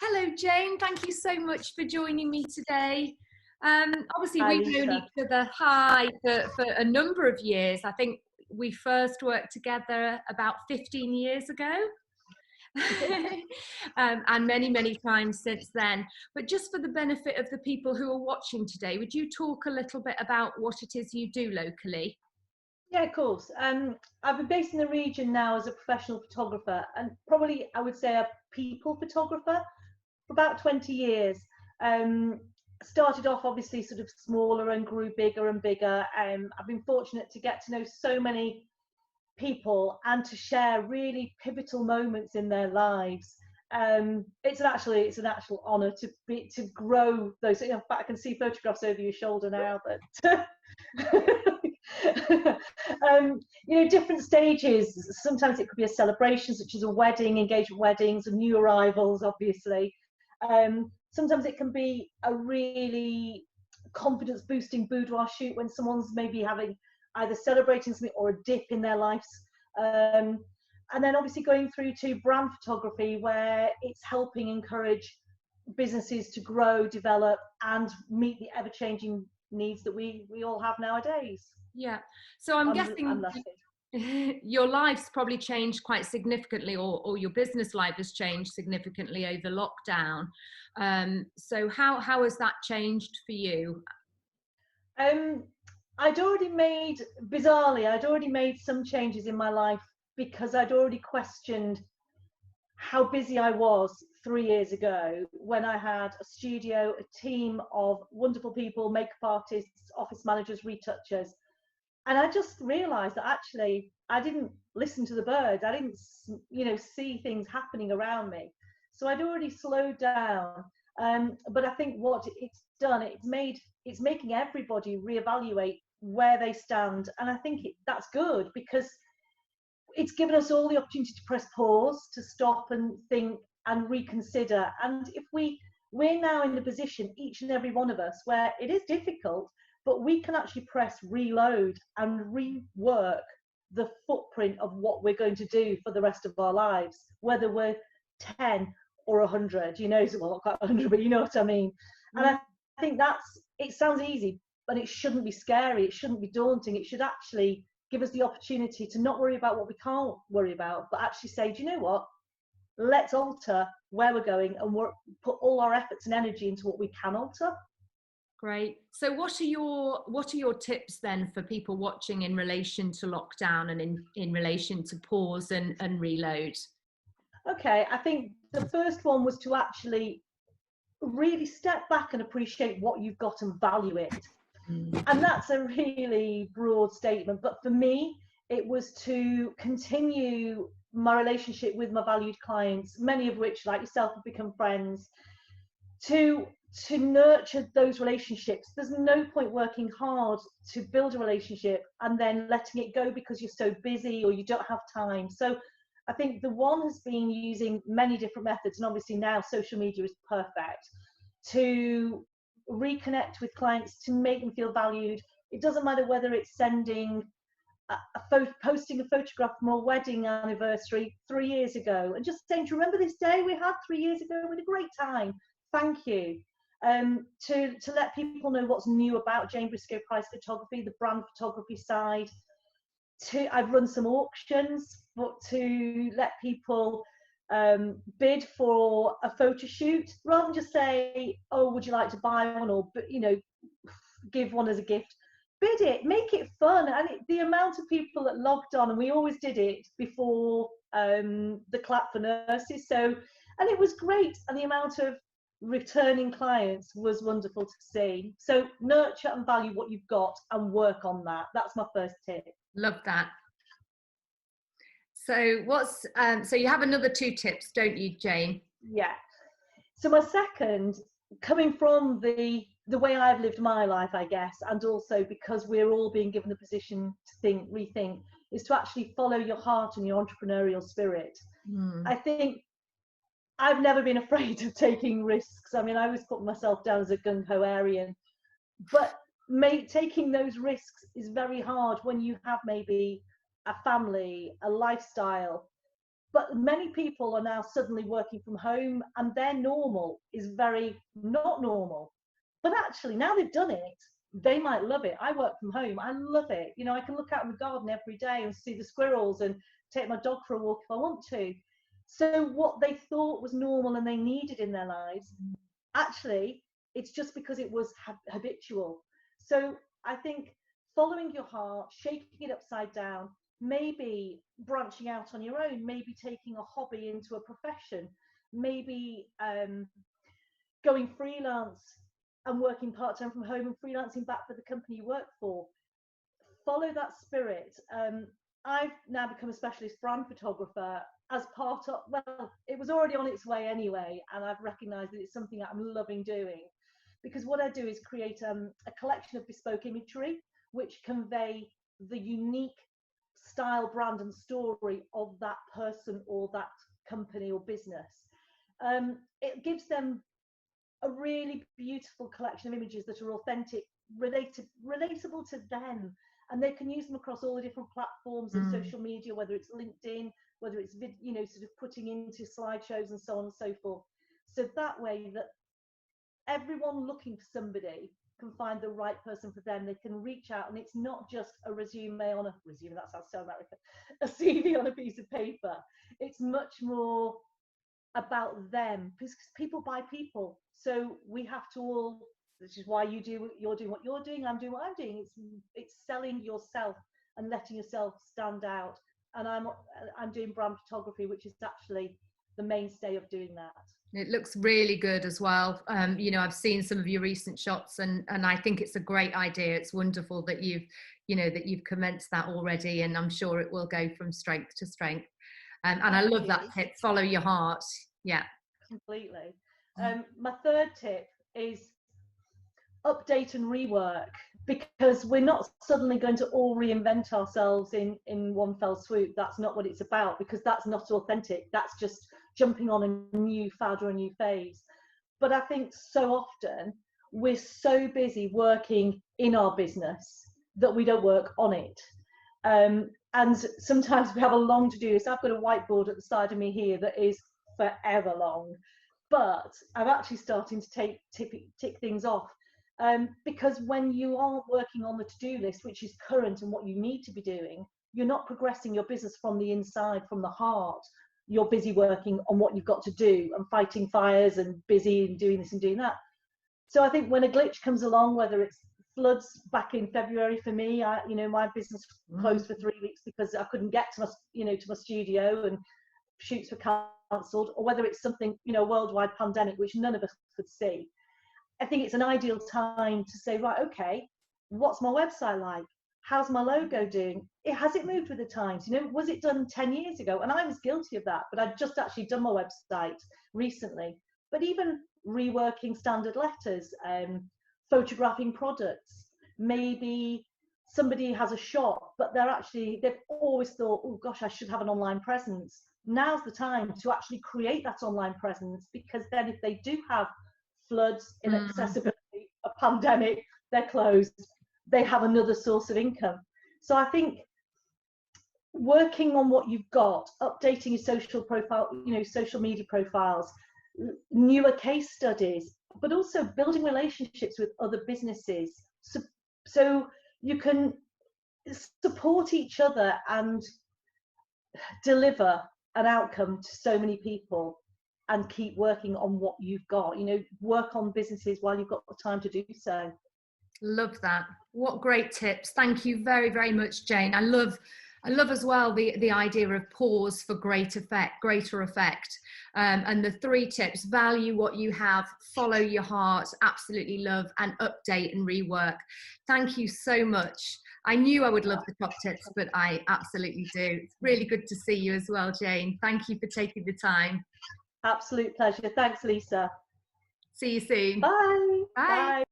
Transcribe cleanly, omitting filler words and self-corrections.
Hello, Jane. Thank you so much for joining me today. Obviously, Hi, we've known Lisa. each other for a number of years. I think we first worked together about 15 years ago. And many, many times since then. But just for the benefit of the people who are watching today, would you talk a little bit about what it is you do locally? Yeah, of course. I've been based in the region now as a professional photographer, and probably I would say a people photographer for about 20 years. Um, Started off obviously sort of smaller and grew bigger and bigger. I've been fortunate to get to know so many people and to share really pivotal moments in their lives. It's an actual honour to grow those. In fact, I can see photographs over your shoulder now that different stages. Sometimes it could be a celebration, such as a wedding, engagement weddings, and new arrivals, obviously. Sometimes it can be a really confidence boosting boudoir shoot when someone's maybe having either celebrating something or a dip in their lives. And then obviously going through to brand photography, where it's helping encourage businesses to grow, develop, and meet the ever-changing needs that we all have nowadays. Yeah. So I'm I'm guessing lucky. your life's probably changed quite significantly, or your business life has changed significantly over lockdown. So how has that changed for you? Um, Bizarrely, I'd already made some changes in my life because I'd already questioned how busy I was 3 years ago when I had a studio, a team of wonderful people, makeup artists, office managers, retouchers. And I just realized that actually I didn't listen to the birds. I didn't, see things happening around me. So I'd already slowed down. But I think what it's done, it's making everybody reevaluate where they stand. And I think that's good because it's given us all the opportunity to press pause, to stop and think and reconsider. And if we're now in the position, each and every one of us, where it is difficult, but we can actually press reload and rework the footprint of what we're going to do for the rest of our lives, whether we're 10 or 100, well, not quite 100, but you know what I mean. And I think it sounds easy, but it shouldn't be scary. It shouldn't be daunting. It should actually give us the opportunity to not worry about what we can't worry about, but actually say, do you know what? Let's alter where we're going and put all our efforts and energy into what we can alter. Great. So what are your tips then for people watching in relation to lockdown and in relation to pause and reload? Okay, I think the first one was to actually really step back and appreciate what you've got and value it. And that's a really broad statement, but for me it was to continue my relationship with my valued clients, many of which, like yourself, have become friends, to nurture those relationships. There's no point working hard to build a relationship and then letting it go because you're so busy or you don't have time. So I think the one has been using many different methods, and obviously now social media is perfect, to reconnect with clients, to make them feel valued. It doesn't matter whether it's sending posting a photograph from a wedding anniversary 3 years ago and just saying, do you remember this day we had 3 years ago? We had a great time, thank you. To let people know what's new about Jaine Briscoe-Price photography, the brand photography side. I've run some auctions, but to let people bid for a photo shoot rather than just say, oh, would you like to buy one, or give one as a gift. Bid it, make it fun. And the amount of people that logged on, and we always did it before the clap for nurses, so, and it was great, and the amount of returning clients was wonderful to see. So nurture and value what you've got and work on that. That's my first tip. Love that. So so you have another 2 tips, don't you, Jane? Yeah. So my second, coming from the way I've lived my life, I guess, and also because we're all being given the position to rethink, is to actually follow your heart and your entrepreneurial spirit. I think I've never been afraid of taking risks. I mean, I always put myself down as a gung-ho Aryan, but taking those risks is very hard when you have maybe a family, a lifestyle. But many people are now suddenly working from home, and their normal is very not normal. But actually, now they've done it, they might love it. I work from home. I love it. You know, I can look out in the garden every day and see the squirrels and take my dog for a walk if I want to. So what they thought was normal and they needed in their lives, actually, it's just because it was habitual. So I think following your heart, shaking it upside down, maybe branching out on your own, maybe taking a hobby into a profession, maybe going freelance and working part-time from home and freelancing back for the company you work for. Follow that spirit. I've now become a specialist brand photographer as part of, well, it was already on its way anyway, and I've recognized that it's something that I'm loving doing, because what I do is create a collection of bespoke imagery which convey the unique style, brand and story of that person or that company or business. It gives them a really beautiful collection of images that are authentic, relatable to them, and they can use them across all the different platforms of social media, whether it's LinkedIn, whether it's you know, sort of putting into slideshows and so on and so forth. So that way that everyone looking for somebody can find the right person for them. They can reach out, and it's not just a resume on a resume, that sounds so American, a CV on a piece of paper. It's much more about them, because people buy people. So we have to all, this is why you're doing what you're doing, I'm doing what I'm doing. It's selling yourself and letting yourself stand out. And I'm doing brand photography, which is actually the mainstay of doing that. It looks really good as well. You know, I've seen some of your recent shots, and I think it's a great idea. It's wonderful that you've commenced that already, and I'm sure it will go from strength to strength. And I love that tip, follow your heart. Yeah. Completely. My third tip is update and rework, because we're not suddenly going to all reinvent ourselves in one fell swoop. That's not what it's about, because that's not authentic. That's just jumping on a new fad or a new phase. But I think so often we're so busy working in our business that we don't work on it. And sometimes we have a long to-do list. I've got a whiteboard at the side of me here that is forever long, but I'm actually starting to tick things off, because when you aren't working on the to-do list, which is current and what you need to be doing, you're not progressing your business from the inside, from the heart. You're busy working on what you've got to do and fighting fires and busy and doing this and doing that. So I think when a glitch comes along, whether it's floods back in February for me, you know, my business closed for 3 weeks because I couldn't get to my studio and shoots were cancelled, or whether it's something, you know, worldwide pandemic which none of us could see. I think it's an ideal time to say, right, okay, what's my website like? How's my logo doing? Has it moved with the times? You know, was it done 10 years ago? And I was guilty of that, but I'd just actually done my website recently. But even reworking standard letters, photographing products, maybe somebody has a shop, but they've always thought, oh gosh, I should have an online presence. Now's the time to actually create that online presence, because then if they do have floods, inaccessibility, a pandemic, they're closed, they have another source of income. So I think working on what you've got, updating your social profile, you know, social media profiles, newer case studies, but also building relationships with other businesses, so you can support each other and deliver an outcome to so many people, and keep working on what you've got. You know, work on businesses while you've got the time to do so. Love that. What great tips. Thank you very, very much, Jaine. I love as well the idea of pause for greater effect. And the 3 tips: value what you have, follow your heart, absolutely love, and update and rework. Thank you so much. I knew I would love the top tips, but I absolutely do. It's really good to see you as well, Jaine. Thank you for taking the time. Absolute pleasure. Thanks, Lisa. See you soon. Bye. Bye. Bye.